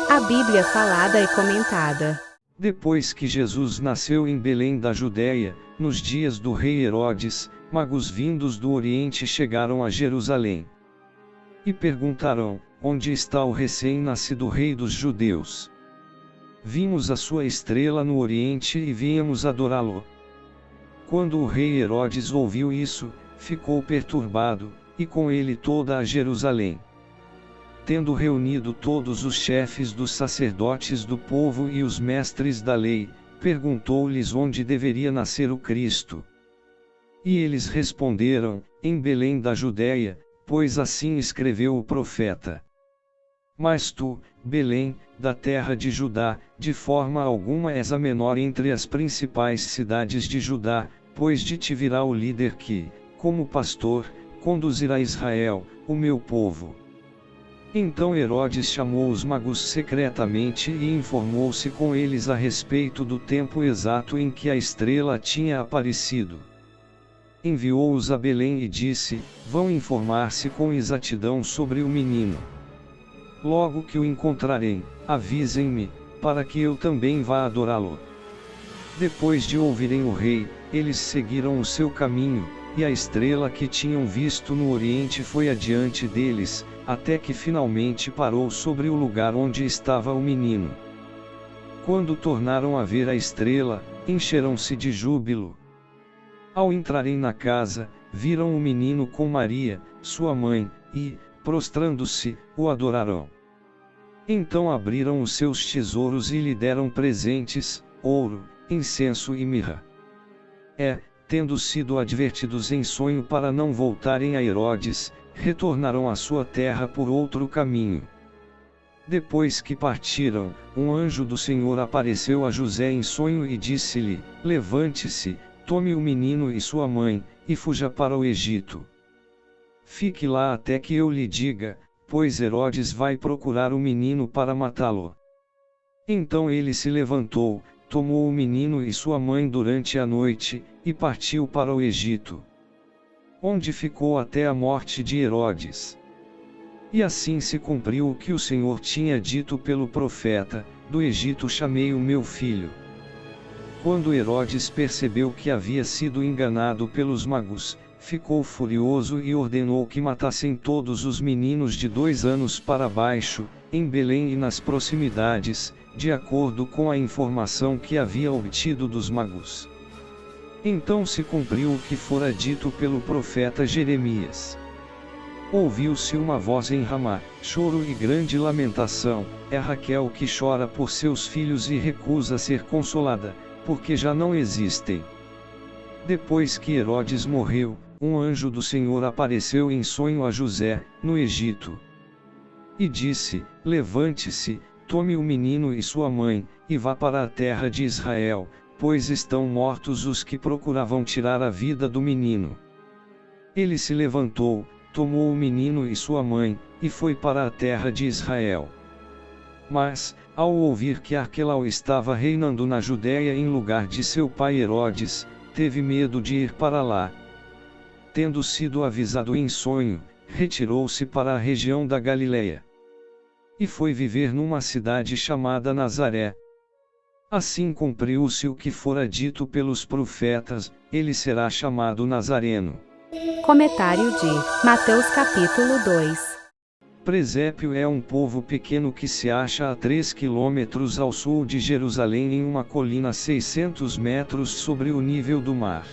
A Bíblia falada e comentada. Depois que Jesus nasceu em Belém da Judéia, nos dias do rei Herodes, magos vindos do Oriente chegaram a Jerusalém. E perguntaram: onde está o recém-nascido rei dos judeus? Vimos a sua estrela no Oriente e viemos adorá-lo. Quando o rei Herodes ouviu isso, ficou perturbado, e com ele toda a Jerusalém. Tendo reunido todos os chefes dos sacerdotes do povo e os mestres da lei, perguntou-lhes onde deveria nascer o Cristo. E eles responderam: em Belém da Judéia, pois assim escreveu o profeta. Mas tu, Belém, da terra de Judá, de forma alguma és a menor entre as principais cidades de Judá, pois de ti virá o líder que, como pastor, conduzirá Israel, o meu povo. Então Herodes chamou os magos secretamente e informou-se com eles a respeito do tempo exato em que a estrela tinha aparecido. Enviou-os a Belém e disse: vão informar-se com exatidão sobre o menino. Logo que o encontrarem, avisem-me, para que eu também vá adorá-lo. Depois de ouvirem o rei, eles seguiram o seu caminho, e a estrela que tinham visto no Oriente foi adiante deles, até que finalmente parou sobre o lugar onde estava o menino. Quando tornaram a ver a estrela, encheram-se de júbilo. Ao entrarem na casa, viram o menino com Maria, sua mãe, e, prostrando-se, o adoraram. Então abriram os seus tesouros e lhe deram presentes: ouro, incenso e mirra. Tendo sido advertidos em sonho para não voltarem a Herodes, retornaram à sua terra por outro caminho. Depois que partiram, um anjo do Senhor apareceu a José em sonho e disse-lhe: levante-se, tome o menino e sua mãe, e fuja para o Egito. Fique lá até que eu lhe diga, pois Herodes vai procurar o menino para matá-lo. Então ele se levantou, tomou o menino e sua mãe durante a noite, e partiu para o Egito, onde ficou até a morte de Herodes. E assim se cumpriu o que o Senhor tinha dito pelo profeta: do Egito chamei o meu filho. Quando Herodes percebeu que havia sido enganado pelos magos, ficou furioso e ordenou que matassem todos os meninos de 2 anos para baixo, em Belém e nas proximidades, de acordo com a informação que havia obtido dos magos. Então se cumpriu o que fora dito pelo profeta Jeremias. Ouviu-se uma voz em Ramá, choro e grande lamentação, é Raquel que chora por seus filhos e recusa ser consolada, porque já não existem. Depois que Herodes morreu, um anjo do Senhor apareceu em sonho a José, no Egito. E disse: levante-se, tome o menino e sua mãe, e vá para a terra de Israel, pois estão mortos os que procuravam tirar a vida do menino. Ele se levantou, tomou o menino e sua mãe, e foi para a terra de Israel. Mas, ao ouvir que Arquelau estava reinando na Judéia em lugar de seu pai Herodes, teve medo de ir para lá. Tendo sido avisado em sonho, retirou-se para a região da Galileia. E foi viver numa cidade chamada Nazaré. Assim cumpriu-se o que fora dito pelos profetas: ele será chamado Nazareno. Comentário de Mateus capítulo 2. Presépio é um povo pequeno que se acha a 3 quilômetros ao sul de Jerusalém em uma colina 600 metros sobre o nível do mar.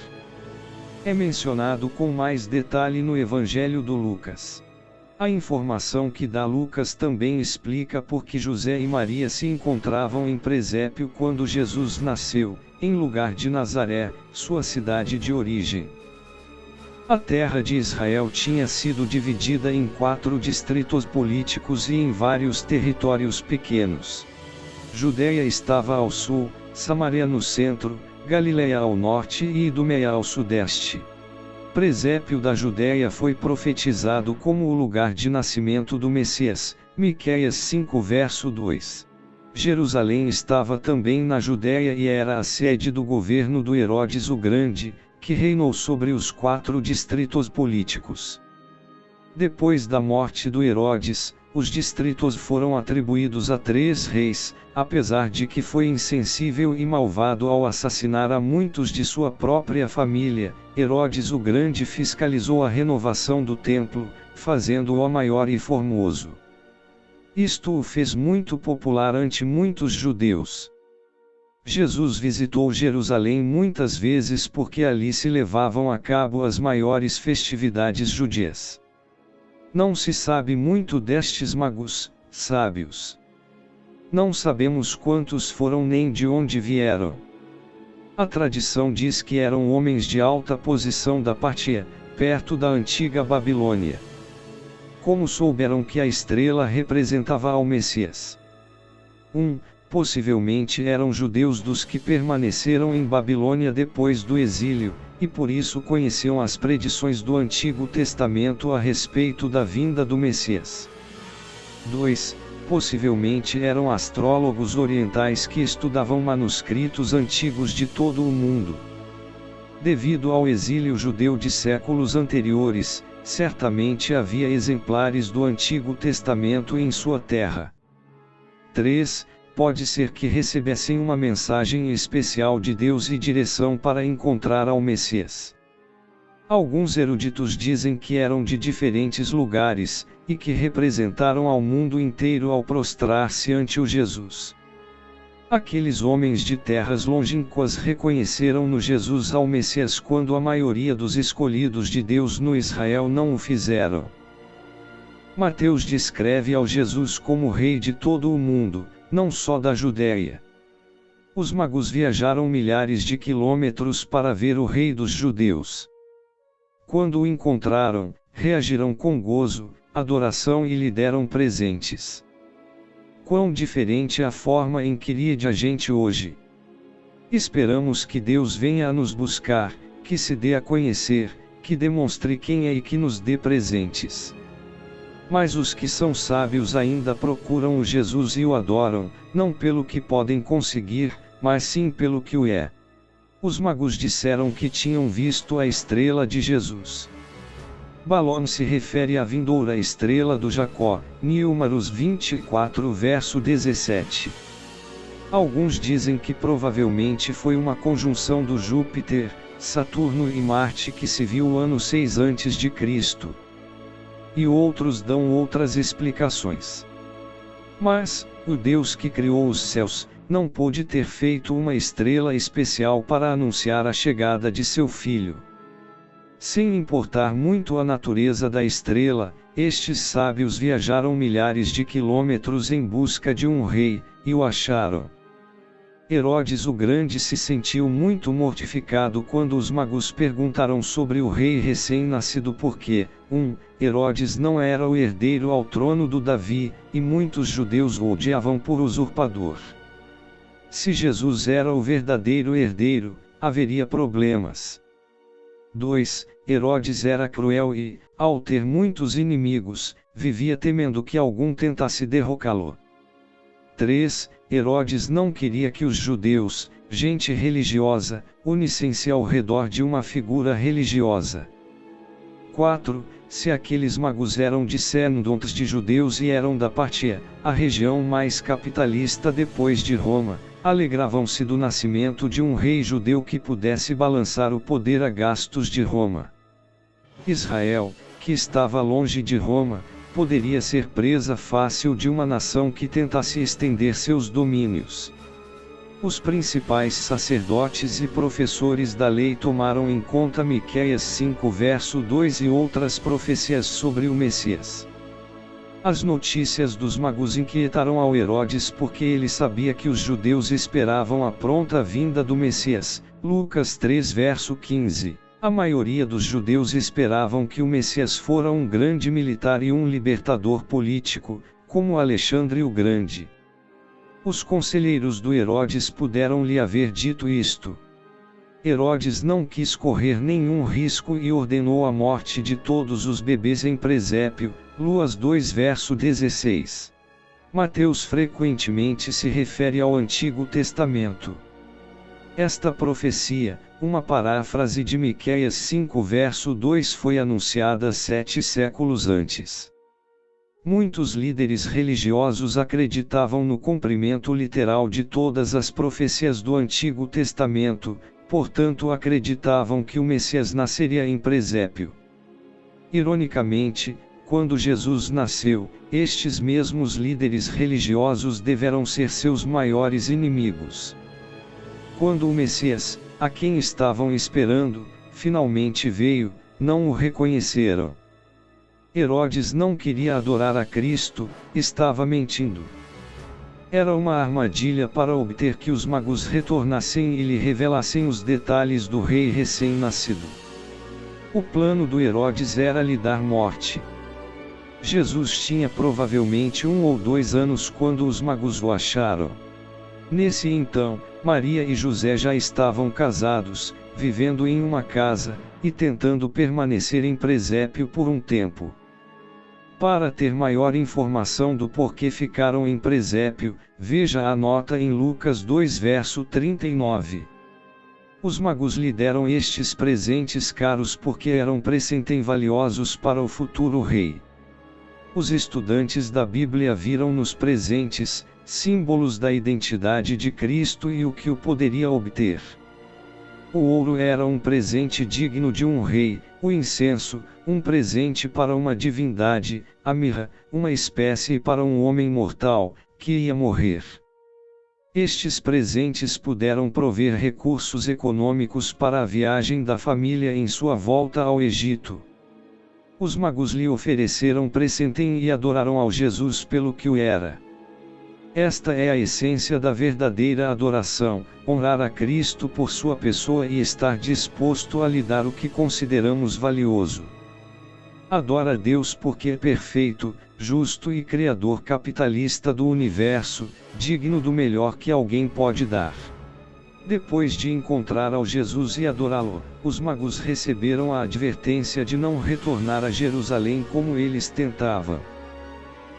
É mencionado com mais detalhe no Evangelho do Lucas. A informação que dá Lucas também explica por que José e Maria se encontravam em Presépio quando Jesus nasceu, em lugar de Nazaré, sua cidade de origem. A terra de Israel tinha sido dividida em 4 distritos políticos e em vários territórios pequenos. Judéia estava ao sul, Samaria no centro, Galileia ao norte e Idumeia ao sudeste. Presépio da Judéia foi profetizado como o lugar de nascimento do Messias, Miqueias 5 verso 2. Jerusalém estava também na Judéia e era a sede do governo do Herodes o Grande, que reinou sobre os 4 distritos políticos. Depois da morte do Herodes, os distritos foram atribuídos a 3 reis, apesar de que foi insensível e malvado ao assassinar a muitos de sua própria família. Herodes o Grande fiscalizou a renovação do templo, fazendo-o maior e formoso. Isto o fez muito popular ante muitos judeus. Jesus visitou Jerusalém muitas vezes porque ali se levavam a cabo as maiores festividades judias. Não se sabe muito destes magos, sábios. Não sabemos quantos foram nem de onde vieram. A tradição diz que eram homens de alta posição da Partia, perto da antiga Babilônia. Como souberam que a estrela representava ao Messias? Possivelmente eram judeus dos que permaneceram em Babilônia depois do exílio, e por isso conheciam as predições do Antigo Testamento a respeito da vinda do Messias. 2. Possivelmente eram astrólogos orientais que estudavam manuscritos antigos de todo o mundo. Devido ao exílio judeu de séculos anteriores, certamente havia exemplares do Antigo Testamento em sua terra. 3. Pode ser que recebessem uma mensagem especial de Deus e direção para encontrar ao Messias. Alguns eruditos dizem que eram de diferentes lugares, e que representaram ao mundo inteiro ao prostrar-se ante o Jesus. Aqueles homens de terras longínquas reconheceram no Jesus ao Messias quando a maioria dos escolhidos de Deus no Israel não o fizeram. Mateus descreve ao Jesus como rei de todo o mundo, não só da Judéia. Os magos viajaram milhares de quilômetros para ver o rei dos judeus. Quando o encontraram, reagiram com gozo, adoração e lhe deram presentes. Quão diferente a forma em que lide a gente hoje. Esperamos que Deus venha a nos buscar, que se dê a conhecer, que demonstre quem é e que nos dê presentes. Mas os que são sábios ainda procuram o Jesus e o adoram, não pelo que podem conseguir, mas sim pelo que o é. Os magos disseram que tinham visto a estrela de Jesus. Balaam se refere à vindoura estrela do Jacó, Números 24 verso 17. Alguns dizem que provavelmente foi uma conjunção do Júpiter, Saturno e Marte que se viu ano 6 a.C. E outros dão outras explicações. Mas, o Deus que criou os céus, não pôde ter feito uma estrela especial para anunciar a chegada de seu filho. Sem importar muito a natureza da estrela, estes sábios viajaram milhares de quilômetros em busca de um rei, e o acharam. Herodes o Grande se sentiu muito mortificado quando os magos perguntaram sobre o rei recém-nascido porque, Herodes não era o herdeiro ao trono do Davi, e muitos judeus o odiavam por usurpador. Se Jesus era o verdadeiro herdeiro, haveria problemas. 2. Herodes era cruel e, ao ter muitos inimigos, vivia temendo que algum tentasse derrocá-lo. 3. Herodes não queria que os judeus, gente religiosa, unissem-se ao redor de uma figura religiosa. 4. Se aqueles magos eram descendentes de judeus e eram da Partia, a região mais capitalista depois de Roma, alegravam-se do nascimento de um rei judeu que pudesse balançar o poder a gastos de Roma. Israel, que estava longe de Roma, poderia ser presa fácil de uma nação que tentasse estender seus domínios. Os principais sacerdotes e professores da lei tomaram em conta Miqueias 5 verso 2 e outras profecias sobre o Messias. As notícias dos magos inquietaram ao Herodes porque ele sabia que os judeus esperavam a pronta vinda do Messias. Lucas 3 verso 15. A maioria dos judeus esperavam que o Messias fora um grande militar e um libertador político, como Alexandre o Grande. Os conselheiros do Herodes puderam lhe haver dito isto. Herodes não quis correr nenhum risco e ordenou a morte de todos os bebês em presépio, Lucas 2 verso 16. Mateus frequentemente se refere ao Antigo Testamento. Esta profecia, uma paráfrase de Miqueias 5 verso 2 foi anunciada 7 séculos antes. Muitos líderes religiosos acreditavam no cumprimento literal de todas as profecias do Antigo Testamento, portanto acreditavam que o Messias nasceria em presépio. Ironicamente, quando Jesus nasceu, estes mesmos líderes religiosos deveram ser seus maiores inimigos. Quando o Messias, a quem estavam esperando, finalmente veio, não o reconheceram. Herodes não queria adorar a Cristo, estava mentindo. Era uma armadilha para obter que os magos retornassem e lhe revelassem os detalhes do rei recém-nascido. O plano do Herodes era lhe dar morte. Jesus tinha provavelmente 1 ou 2 anos quando os magos o acharam. Nesse então, Maria e José já estavam casados, vivendo em uma casa, e tentando permanecer em presépio por um tempo. Para ter maior informação do porquê ficaram em presépio, veja a nota em Lucas 2 verso 39. Os magos lhe deram estes presentes caros porque eram presentes valiosos para o futuro rei. Os estudantes da Bíblia viram nos presentes, símbolos da identidade de Cristo e o que o poderia obter. O ouro era um presente digno de um rei, o incenso, um presente para uma divindade, a mirra, uma espécie para um homem mortal, que ia morrer. Estes presentes puderam prover recursos econômicos para a viagem da família em sua volta ao Egito. Os magos lhe ofereceram presentes e adoraram ao Jesus pelo que o era. Esta é a essência da verdadeira adoração, honrar a Cristo por sua pessoa e estar disposto a lhe dar o que consideramos valioso. Adora a Deus porque é perfeito, justo e criador capitalista do universo, digno do melhor que alguém pode dar. Depois de encontrar ao Jesus e adorá-lo, os magos receberam a advertência de não retornar a Jerusalém como eles tentavam.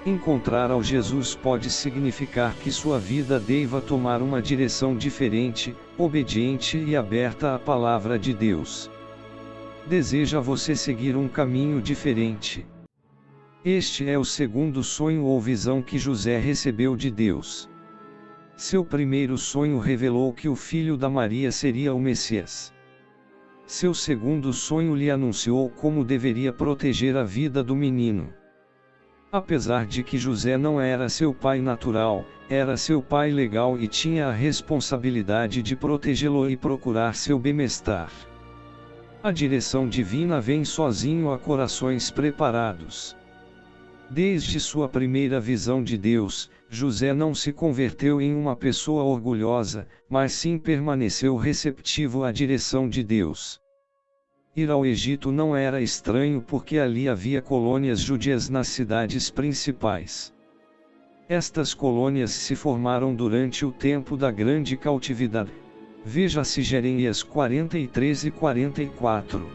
Encontrar ao Jesus pode significar que sua vida deva tomar uma direção diferente, obediente e aberta à palavra de Deus. Deseja você seguir um caminho diferente? Este é o segundo sonho ou visão que José recebeu de Deus. Seu primeiro sonho revelou que o filho da Maria seria o Messias. Seu segundo sonho lhe anunciou como deveria proteger a vida do menino. Apesar de que José não era seu pai natural, era seu pai legal e tinha a responsabilidade de protegê-lo e procurar seu bem-estar. A direção divina vem sozinho a corações preparados. Desde sua primeira visão de Deus, José não se converteu em uma pessoa orgulhosa, mas sim permaneceu receptivo à direção de Deus. Ir ao Egito não era estranho porque ali havia colônias judias nas cidades principais. Estas colônias se formaram durante o tempo da grande cautividade. Veja-se Jeremias 43 e 44.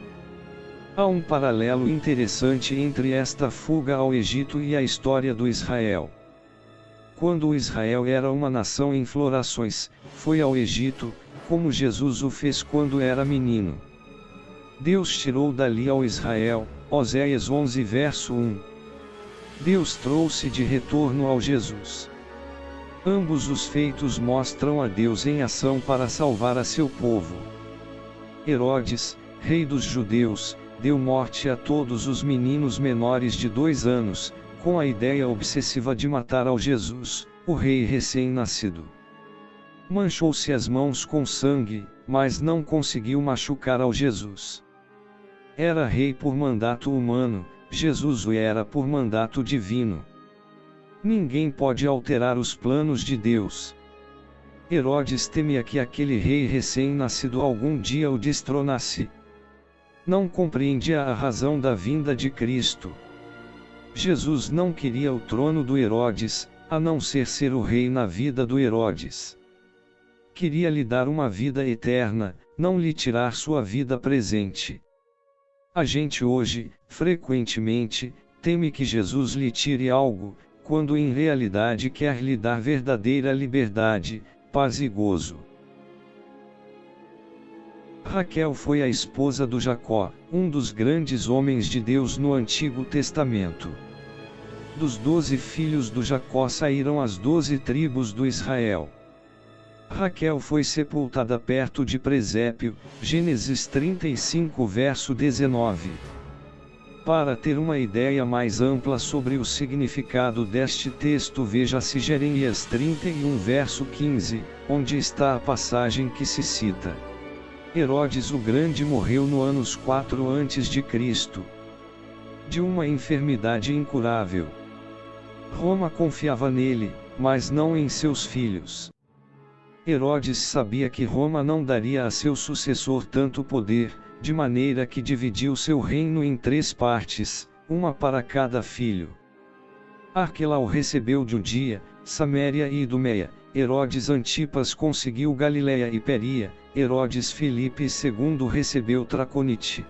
Há um paralelo interessante entre esta fuga ao Egito e a história do Israel. Quando Israel era uma nação em florações, foi ao Egito, como Jesus o fez quando era menino. Deus tirou dali ao Israel, Oséias 11 verso 1. Deus trouxe de retorno ao Jesus. Ambos os feitos mostram a Deus em ação para salvar a seu povo. Herodes, rei dos judeus, deu morte a todos os meninos menores de 2 anos, com a ideia obsessiva de matar ao Jesus, o rei recém-nascido. Manchou-se as mãos com sangue, mas não conseguiu machucar ao Jesus. Era rei por mandato humano, Jesus o era por mandato divino. Ninguém pode alterar os planos de Deus. Herodes temia que aquele rei recém-nascido algum dia o destronasse. Não compreendia a razão da vinda de Cristo. Jesus não queria o trono do Herodes, a não ser o rei na vida do Herodes. Queria lhe dar uma vida eterna, não lhe tirar sua vida presente. A gente hoje, frequentemente, teme que Jesus lhe tire algo, quando em realidade quer lhe dar verdadeira liberdade, paz e gozo. Raquel foi a esposa do Jacó, um dos grandes homens de Deus no Antigo Testamento. Dos 12 filhos do Jacó saíram as 12 tribos do Israel. Raquel foi sepultada perto de Presépio, Gênesis 35 verso 19. Para ter uma ideia mais ampla sobre o significado deste texto, veja-se Jeremias 31 verso 15, onde está a passagem que se cita. Herodes o Grande morreu no anos 4 a.C. de uma enfermidade incurável. Roma confiava nele, mas não em seus filhos. Herodes sabia que Roma não daria a seu sucessor tanto poder, de maneira que dividiu seu reino em 3 partes, uma para cada filho. Arquelau recebeu Judea, Saméria e Idumeia. Herodes Antipas conseguiu Galiléia e Péria. Herodes Filipe II recebeu Traconite.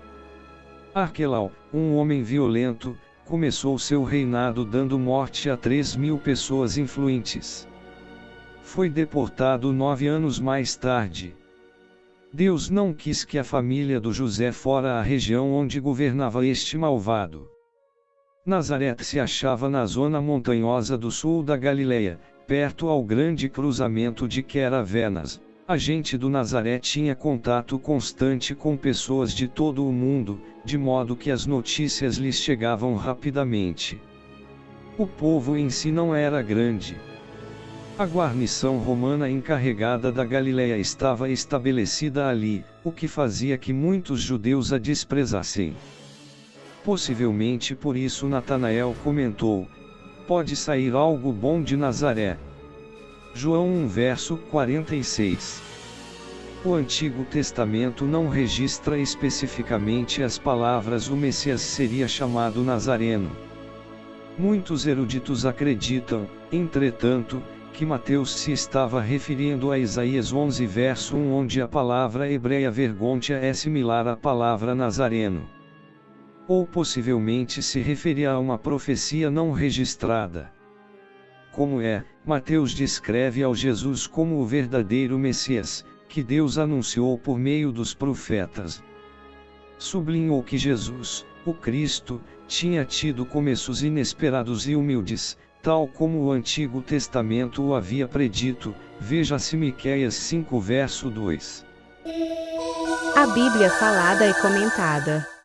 Arquelau, um homem violento, começou seu reinado dando morte a 3.000 pessoas influentes. Foi deportado 9 anos mais tarde. Deus não quis que a família do José fora a região onde governava este malvado. Nazaré se achava na zona montanhosa do sul da Galileia, perto ao grande cruzamento de Queravenas. A gente do Nazaré tinha contato constante com pessoas de todo o mundo, de modo que as notícias lhes chegavam rapidamente. O povo em si não era grande. A guarnição romana encarregada da Galiléia estava estabelecida ali, o que fazia que muitos judeus a desprezassem. Possivelmente por isso Natanael comentou: pode sair algo bom de Nazaré. João 1 verso 46. O Antigo Testamento não registra especificamente as palavras "o Messias seria chamado Nazareno". Muitos eruditos acreditam, entretanto, que Mateus se estava referindo a Isaías 11 verso 1, onde a palavra hebreia vergontia é similar à palavra Nazareno. Ou possivelmente se referia a uma profecia não registrada. Como Mateus descreve ao Jesus como o verdadeiro Messias, que Deus anunciou por meio dos profetas. Sublinhou que Jesus, o Cristo, tinha tido começos inesperados e humildes, tal como o Antigo Testamento o havia predito, veja-se Miqueias 5 verso 2. A Bíblia falada e comentada.